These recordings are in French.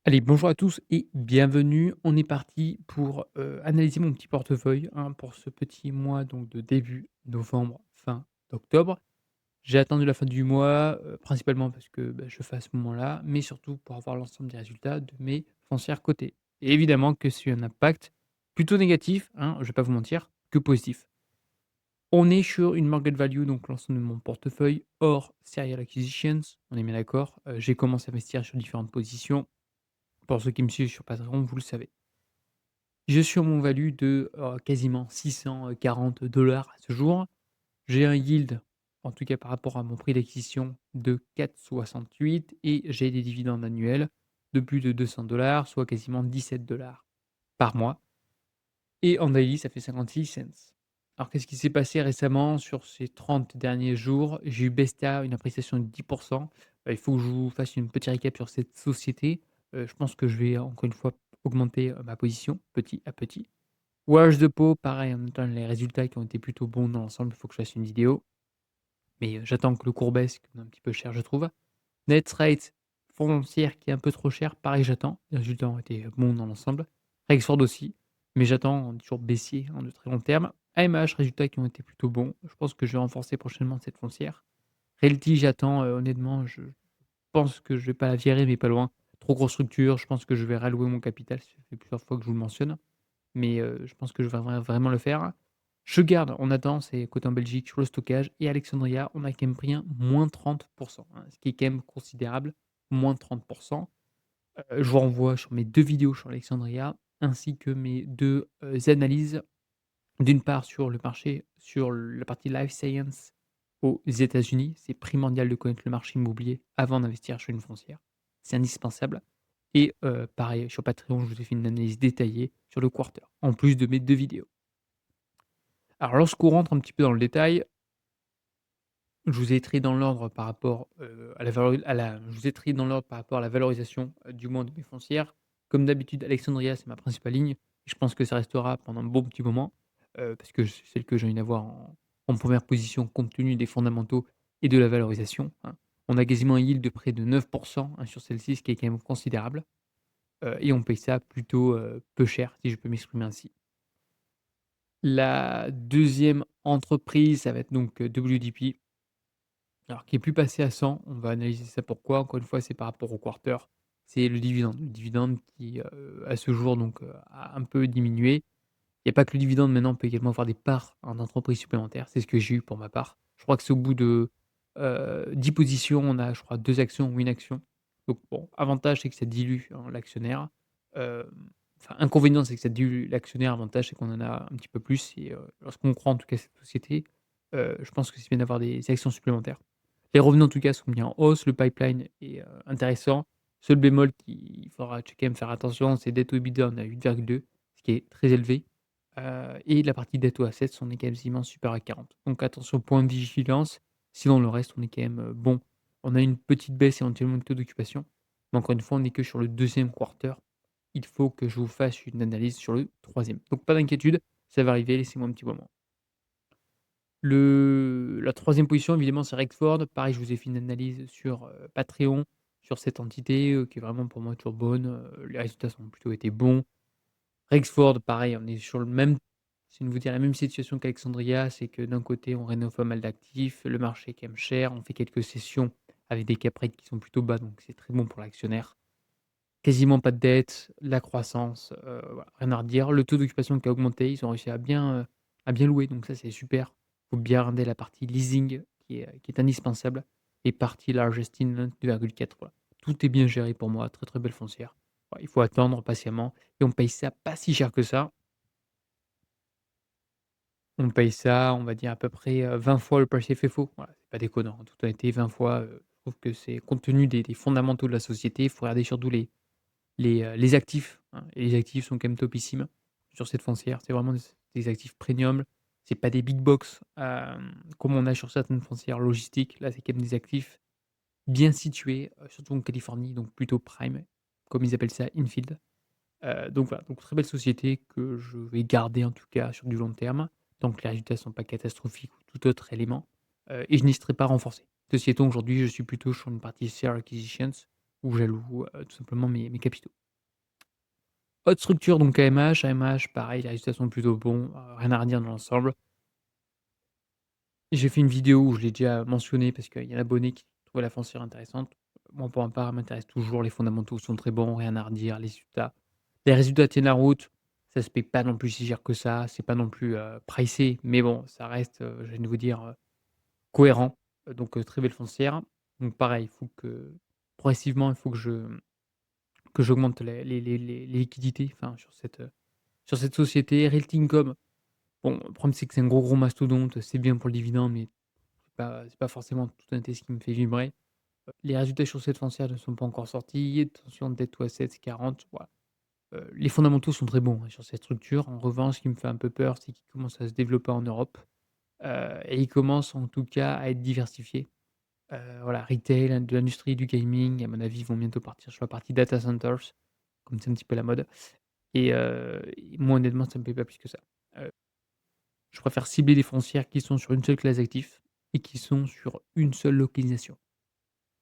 Allez, bonjour à tous et bienvenue. On est parti pour, analyser mon petit portefeuille, hein, pour ce petit mois donc de début novembre, fin octobre. J'ai attendu la fin du mois, principalement parce que, je fais à ce moment-là, mais surtout pour avoir l'ensemble des résultats de mes foncières cotées et évidemment que c'est un impact plutôt négatif, hein, je vais pas vous mentir, que positif. On est sur une market value, donc l'ensemble de mon portefeuille hors serial acquisitions, on est bien d'accord? J'ai commencé à investir sur différentes positions. Pour ceux qui me suivent sur Patreon, vous le savez. Je suis en mon-value de, quasiment 640 à ce jour. J'ai un yield, en tout cas par rapport à mon prix d'acquisition, de 4,68 et j'ai des dividendes annuels de plus de 200 soit quasiment 17 par mois et en daily, ça fait 56 cents. Alors qu'est-ce qui s'est passé récemment sur ces 30 derniers jours? J'ai eu Bestia, une appréciation de 10. Il faut que je vous fasse une petite récap sur cette société. Je pense que je vais encore une fois augmenter, ma position petit à petit. Wash de peau, pareil, en même temps, les résultats qui ont été plutôt bons dans l'ensemble, il faut que je fasse une vidéo. Mais, j'attends que le cours baisse, qui est un petit peu cher, je trouve. Netrate, foncière qui est un peu trop cher, pareil, j'attends. Les résultats ont été bons dans l'ensemble. Rexford aussi, mais j'attends, on est toujours baissier, hein, de très long terme. AMH, résultats qui ont été plutôt bons. Je pense que je vais renforcer prochainement cette foncière. Realty, j'attends, honnêtement, je pense que je vais pas la virer, mais pas loin. Trop grosse structure, je pense que je vais rallouer mon capital, ça fait plusieurs fois que je vous le mentionne. Mais, je pense que je vais vraiment le faire. Je garde, on attend, c'est côté en Belgique sur le stockage et Alexandria, on a quand même pris un -30 hein, ce qui est quand même considérable, -30. Je vous renvoie sur mes 2 vidéos sur Alexandria ainsi que mes 2 analyses. D'une part sur le marché, sur la partie life science aux États-Unis. C'est primordial de connaître le marché immobilier avant d'investir sur une foncière. C'est indispensable et pareil sur Patreon, je vous ai fait une analyse détaillée sur le quarter, en plus de mes 2 vidéos. Alors lorsqu'on rentre un petit peu dans le détail, je vous ai trié dans l'ordre par rapport, à la je vous ai trié dans l'ordre par rapport à la valorisation, du moins de mes foncières. Comme d'habitude, Alexandria, c'est ma principale ligne. Je pense que ça restera pendant un bon petit moment, parce que c'est celle que j'ai envie d'avoir en 1re position compte tenu des fondamentaux et de la valorisation, hein. On a quasiment un yield de près de 9 hein, sur celle-ci, ce qui est quand même considérable, et on paye ça plutôt, peu cher, si je peux m'exprimer ainsi. La deuxième entreprise, ça va être donc, WDP. Alors qui est plus passé à 100, on va analyser ça pourquoi. Encore une fois, c'est par rapport au quarter. C'est le dividende. Le dividende qui, à ce jour donc, a un peu diminué. Il y a pas que le dividende maintenant, on peut également avoir des parts en entreprise supplémentaires. C'est ce que j'ai eu pour ma part. Je crois que c'est au bout de, 10 positions, on a je crois 2 actions ou 1 action. Donc bon, avantage, c'est que ça dilue, hein, l'actionnaire. Hem, enfin inconvénient, c'est que ça dilue l'actionnaire. Avantage, c'est qu'on en a un petit peu plus et lorsqu'on croit en tout cas cette société, je pense que c'est bien d'avoir des actions supplémentaires. Les revenus en tout cas sont bien en hausse, le pipeline est, intéressant. Seul bémol qu'il faudra quand même faire attention, c'est dette to EBITDA, on est à 8,2, ce qui est très élevé, et la partie dette to assets, on est quasiment supérieur à 40. Donc attention, point de vigilance, sinon le reste, on est quand même, bon. On a une petite baisse éventuellement de taux d'occupation, mais encore une fois, on n'est que sur le deuxième quarter. Il faut que je vous fasse une analyse sur le troisième. Donc pas d'inquiétude, ça va arriver, laissez-moi un petit moment. La troisième position évidemment c'est Rexford. Pareil, je vous ai fait une analyse sur, Patreon, sur cette entité, qui est vraiment pour moi toujours bonne, les résultats ont plutôt été bons. Rexford pareil, on est sur le même c'est une vous dire la même situation qu'Alexandria, c'est que d'un côté on rénove pas mal d'actifs, le marché est quand même cher, on fait quelques sessions avec des cap rates qui sont plutôt bas, donc c'est très bon pour l'actionnaire. Quasiment pas de dette, la croissance, voilà, rien à redire. Le taux d'occupation qui a augmenté, ils ont réussi à bien louer, donc ça, c'est super. Faut bien regarder la partie leasing qui est indispensable et partie largest in 2,4 voilà. Tout est bien géré pour moi, très, très belle foncière. Ouais, il faut attendre patiemment et on paye ça pas si cher que ça. On paye ça, on va dire à peu près, 20 fois le price FFO. Voilà, c'est pas déconnant, en toute honnêteté, 20 fois, je trouve que c'est compte tenu des fondamentaux de la société, il faut regarder surtout les actifs, hein, et les actifs sont quand même topissimes sur cette foncière. C'est vraiment des actifs premium. C'est pas des big box, comme on a sur certaines foncières logistiques. Là, c'est quand même des actifs bien situés, surtout en Californie, donc plutôt prime, comme ils appellent ça, infield. Donc voilà, donc très belle société que je vais garder en tout cas sur du long terme, tant que les résultats ne sont pas catastrophiques ou tout autre élément, et je n'hésiterai pas à renforcer. Ceci étant, aujourd'hui, je suis plutôt sur une partie share acquisitions. où j'alloue, tout simplement mes capitaux. Autre structure donc AMH. AMH pareil, les résultats sont plutôt bons, rien à redire dans l'ensemble. J'ai fait une vidéo où je l'ai déjà mentionné parce qu'il y a un abonné qui trouvait la foncière intéressante. Moi, pour ma part, elle m'intéresse toujours. Les fondamentaux sont très bons, rien à redire. Les résultats tiennent la route. Ça se paye pas non plus si cher que ça. C'est pas non plus, pricé, mais bon, ça reste, j'ai envie de vous dire, cohérent. Très belle foncière. Donc pareil, il faut que progressivement, il faut que j'augmente les liquidités, enfin, sur cette société. Realty Income, bon, le problème, c'est que c'est un gros mastodonte. C'est bien pour le dividende, mais c'est pas forcément toute honnêteté ce qui me fait vibrer. Les résultats sur cette foncière ne sont pas encore sortis. Attention, debt to assets 40, voilà. Les fondamentaux sont très bons, hein, sur cette structure. En revanche, ce qui me fait un peu peur, c'est qu'il commence à se développer en Europe, et il commence en tout cas à être diversifié. Voilà, retail, de l'industrie du gaming, à mon avis, ils vont bientôt partir sur la partie data centers, comme c'est un petit peu la mode et moi honnêtement, ça me plaît pas plus que ça. Heu, je préfère cibler des foncières qui sont sur une seule classe d'actifs et qui sont sur une seule localisation.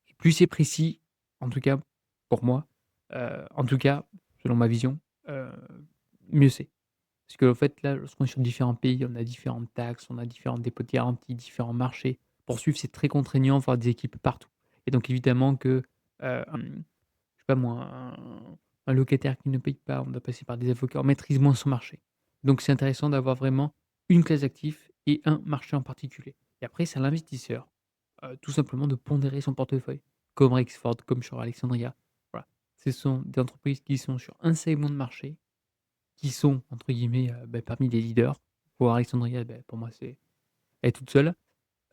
Et plus c'est précis, en tout cas pour moi, en tout cas selon ma vision, heu, mieux c'est. Parce qu'en fait là, lorsqu'on est sur différents pays, on a différentes taxes, on a différents dépôts de garantie, différents marchés. Pour suivre, c'est très contraignant, voir des équipes partout. Et donc évidemment que, je sais pas moi, un locataire qui ne paye pas, on doit passer par des avocats, on maîtrise moins son marché. Donc c'est intéressant d'avoir vraiment une classe d'actifs et un marché en particulier. Et après, c'est à l'investisseur, tout simplement de pondérer son portefeuille, comme Rexford, comme sur Alexandria. Voilà. Ce sont des entreprises qui sont sur un segment de marché, qui sont entre guillemets, parmi les leaders. Pour Alexandria, pour moi, c'est elle est toute seule,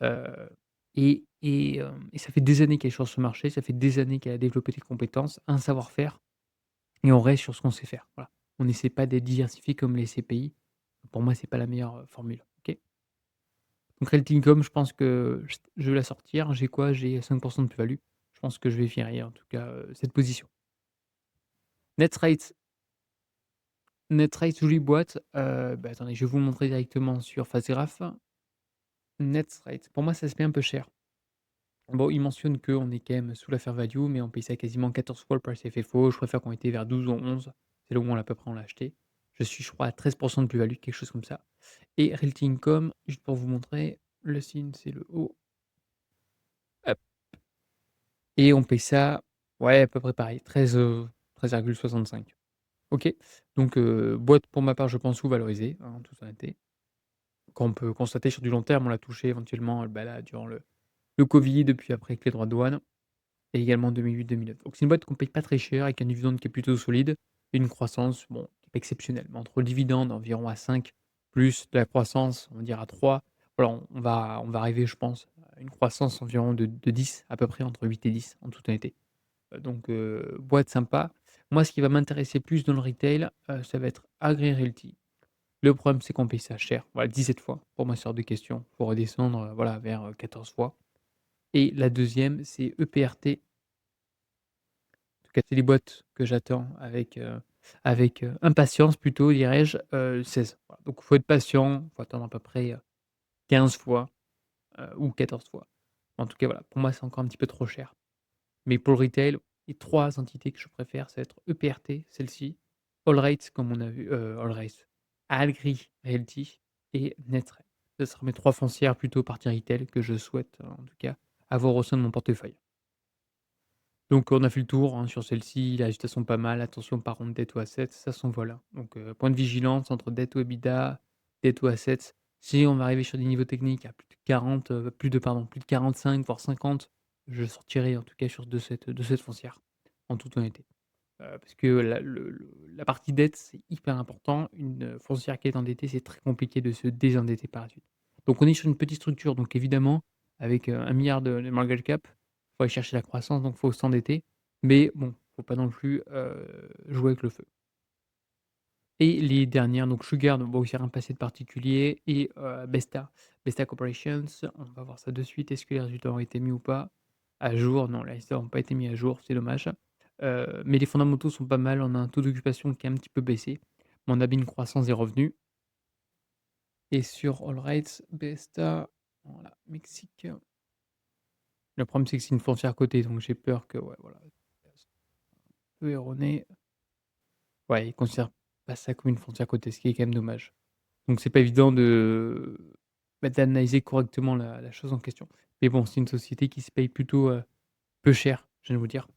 heu et ça fait des années qu'elle est sur ce marché, ça fait des années qu'elle a développé des compétences, un savoir-faire et on reste sur ce qu'on sait faire, voilà. On n'essaie pas d'être diversifié comme les CPI. Pour moi, c'est pas la meilleure, formule, OK? Donc Realty Income, je pense que je vais la sortir. J'ai quoi? J'ai 5 de plus-value. Je pense que je vais virer en tout cas, cette position. Netrate Netrate, jolie boîte, attendez, je vais vous le montrer directement sur Facegraph. Netrate, pour moi, ça se paye un peu cher. Bon, il mentionne qu'on est quand même sous la fair value, mais on paye ça quasiment 14 fois le price FFO. Je préfère qu'on était vers 12 ou 11. C'est là où on à peu près on l'a acheté. Je suis, je crois, à 13 de plus-value, quelque chose comme ça. Et Realty Income, juste pour vous montrer, le signe, c'est le haut. Hop. Et on paye ça, ouais, à peu près pareil, 13,65. OK. Donc, boîte pour ma part, je pense sous-valorisée, hein, en toute honnêteté. Quand on peut constater sur du long terme, on l'a touché éventuellement, là, durant le Covid, puis après avec les droits de douane. Et également 2008-2009. Donc c'est une boîte qu'on paye pas très cher avec un dividende qui est plutôt solide et une croissance, bon, qui est pas exceptionnelle. Mais entre le dividende environ à 5 plus de la croissance, on va dire à 3, voilà, on va arriver, je pense, à une croissance environ de 10 à peu près, entre 8 et 10 en toute honnêteté. Boîte sympa. Moi, ce qui va m'intéresser plus dans le retail, ça va être Agri Realty. Le problème, c'est qu'on paye ça cher, voilà, 17 fois. Pour moi, c'est hors de question. Faut redescendre, voilà, vers, 14 fois. Et la deuxième, c'est EPRT. En tout cas, c'est les boîtes que j'attends avec impatience plutôt dirais-je, 16. Voilà, donc il faut être patient, il faut attendre à peu près, 15 fois, ou 14 fois. En tout cas, voilà, pour moi, c'est encore un petit peu trop cher. Mais pour le retail, les 3 entités que je préfère, ça va être EPRT, celle-ci, Allrate comme on a vu, Allrate, Agri Realty et Netrate. Ce sera mes 3 foncières plutôt partie retail que je souhaite, en tout cas, avoir au sein de mon portefeuille. Donc on a fait le tour, hein, sur celle-ci, les résultats sont pas mal. Attention par contre dette to assets, ça s'envole, hein. Point de vigilance entre dette to EBITDA, dette to assets. Si on va arriver sur des niveaux techniques à plus de 40, plus de 45 voire 50, je sortirai en tout cas de cette foncière, en toute honnêteté. Parce que la partie dette, c'est hyper important. Une, foncière qui est endettée, c'est très compliqué de se désendetter par la suite. Donc on est sur une petite structure, donc évidemment avec, 1 000 de market cap, faut aller chercher la croissance, donc faut s'endetter. Mais bon, faut pas non plus, jouer avec le feu. Et les dernières, donc Sugar, donc bon, il y a un passé de particulier et Besta Corporations, on va voir ça de suite. Est-ce que les résultats ont été mis ou pas à jour? Non, les résultats n'ont pas été mis à jour, c'est dommage. Mais les fondamentaux sont pas mal, on a un taux d'occupation qui a un petit peu baissé, mais on a bien une croissance des revenus. Et sur Allrights, Besta, voilà, Mexique. Le problème, c'est que c'est une foncière cotée, donc j'ai peur que, ouais, voilà, peu erroné. Ouais, ils considèrent pas ça comme une foncière cotée, ce qui est quand même dommage. Donc c'est pas évident d'analyser correctement la chose en question. Mais bon, c'est une société qui se paye plutôt, peu cher, je viens de vous dire.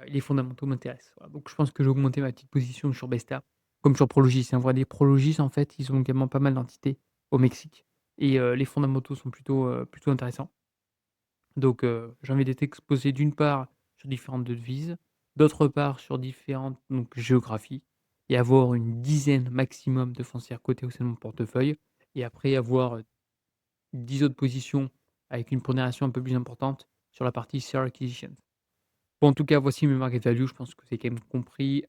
Les fondamentaux m'intéressent. Voilà, donc je pense que j'ai augmenté ma petite position sur Besta, comme sur Prologis, hein. Vrai, les Prologis, en fait, ils ont également pas mal d'entités au Mexique et les fondamentaux sont plutôt intéressants. Donc j'ai envie d'être exposé d'une part sur différentes devises, d'autre part sur différentes donc géographies et avoir une dizaine maximum de foncières cotées au sein de mon portefeuille et après avoir, 10 autres positions avec une pondération un peu plus importante sur la partie share acquisition. Bon, en tout cas, voici mes market value, je pense que c'est quand même compris.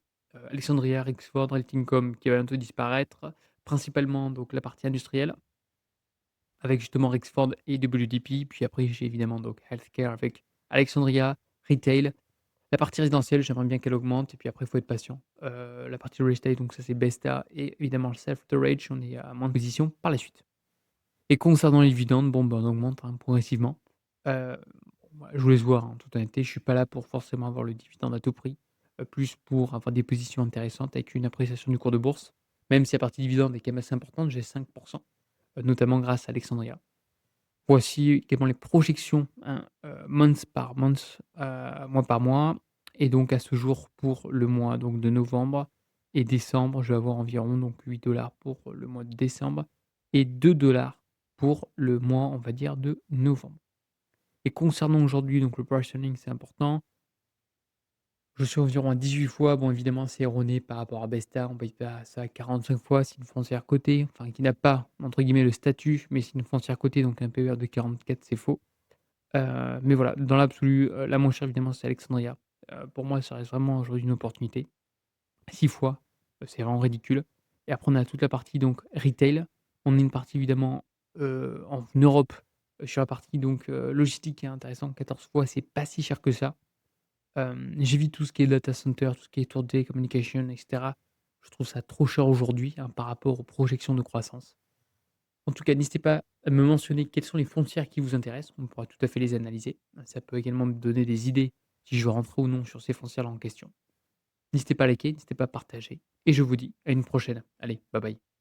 Alexandria, Rexford, Realty.com qui va bientôt disparaître, principalement donc la partie industrielle avec justement Rexford et WDP. Puis après, j'ai évidemment donc healthcare avec Alexandria, retail. La partie résidentielle, j'aimerais bien qu'elle augmente et puis après, il faut être patient. La partie real estate, donc ça, c'est Besta et évidemment le self-storage, on est à moins de position par la suite. Et concernant les dividendes, bon, ben, on augmente, hein, progressivement. Je vous laisse voir, en toute honnêteté, je suis pas là pour forcément avoir le dividende à tout prix, plus pour avoir des positions intéressantes avec une appréciation du cours de bourse. Même si la partie dividende est quand même assez importante, j'ai 5 notamment grâce à Alexandria. Voici également les projections, hein, month par month, mois par mois et donc à ce jour pour le mois donc de novembre et décembre, je vais avoir environ donc 8 $ pour le mois de décembre et 2 $ pour le mois, on va dire, de novembre. Et concernant aujourd'hui, donc le price earning, c'est important. Je suis environ à 18 fois. Bon, évidemment, c'est erroné par rapport à Besta. On paye pas ça à 45 fois. C'est une foncière cotée, enfin, qui n'a pas, entre guillemets, «le statut», mais c'est une foncière cotée, donc un PER de 44, c'est faux. Mais voilà, dans l'absolu, la moins chère, évidemment, c'est Alexandria. Pour moi, ça reste vraiment aujourd'hui une opportunité. 6 fois, c'est vraiment ridicule. Et après, on a toute la partie donc retail. On a une partie évidemment, en Europe, sur la partie donc logistique qui est intéressant. 14 fois, c'est pas si cher que ça. J'évite tout ce qui est data center, tout ce qui est tour de télécommunication et cetera. Je trouve ça trop cher aujourd'hui, hein, par rapport aux projections de croissance. En tout cas, n'hésitez pas à me mentionner quelles sont les foncières qui vous intéressent. On pourra tout à fait les analyser. Ça peut également me donner des idées si je veux rentrer ou non sur ces foncières-là en question. N'hésitez pas à liker, n'hésitez pas à partager et je vous dis à une prochaine. Allez, bye bye.